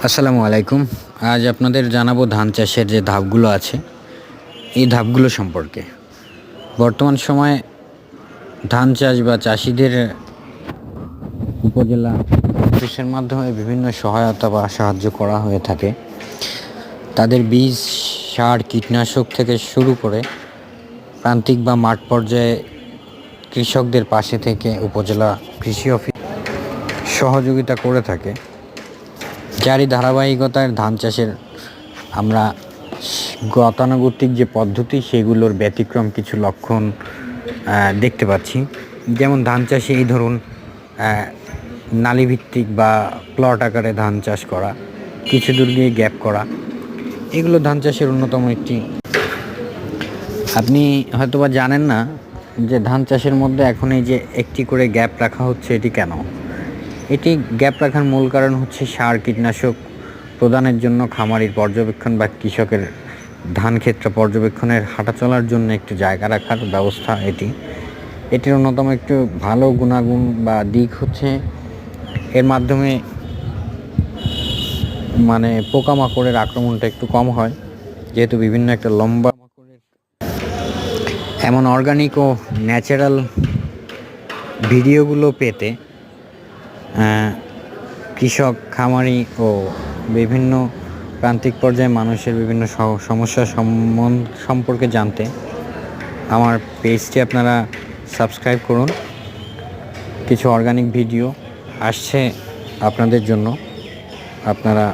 আসসালামু আলাইকুম। আজ আপনাদের জানাবো ধান চাষের যে ধাপগুলো আছে এই ধাপগুলো সম্পর্কে। বর্তমান সময়ে ধান চাষ বা চাষিদের উপজেলা অফিসের মাধ্যমে বিভিন্ন সহায়তা বা সাহায্য করা হয়ে থাকে। তাদের বীজ, সার, কীটনাশক থেকে শুরু করে প্রান্তিক বা মাঠ পর্যায়ে কৃষকদের পাশে থেকে উপজেলা কৃষি অফিস সহযোগিতা করে থাকে। যারই ধারাবাহিকতায় ধান চাষের আমরা গতানুগতিক যে পদ্ধতি সেগুলোর ব্যতিক্রম কিছু লক্ষণ দেখতে পাচ্ছি। যেমন ধান চাষে এই ধরুন নালীভিত্তিক বা প্লট আকারে ধান চাষ করা, কিছু দূর গিয়ে গ্যাপ করা, এগুলো ধান চাষের অন্যতম একটি। আপনি হয়তোবা জানেন না যে ধান চাষের মধ্যে এখন এই যে একটি করে গ্যাপ রাখা হচ্ছে, এটি কেন? এটি গ্যাপ রাখার মূল কারণ হচ্ছে সার কীটনাশক প্রদানের জন্য খামারির পর্যবেক্ষণ বা কৃষকের ধান ক্ষেত্র পর্যবেক্ষণের হাঁটা চলার জন্য একটি জায়গা রাখার ব্যবস্থা। এটির অন্যতম একটু ভালো গুণাগুণ বা দিক হচ্ছে এর মাধ্যমে পোকামাকড়ের আক্রমণটা একটু কম হয়, যেহেতু বিভিন্ন একটা লম্বা এমন অর্গানিক ও ন্যাচারাল ভিডিওগুলো পেতে কৃষক, খামারি ও বিভিন্ন প্রান্তিক পর্যায়ে মানুষের বিভিন্ন সমস্যা সম্পর্কে জানতে আমার পেজটি আপনারা সাবস্ক্রাইব করুন। কিছু অর্গানিক ভিডিও আসছে আপনাদের জন্য, আপনারা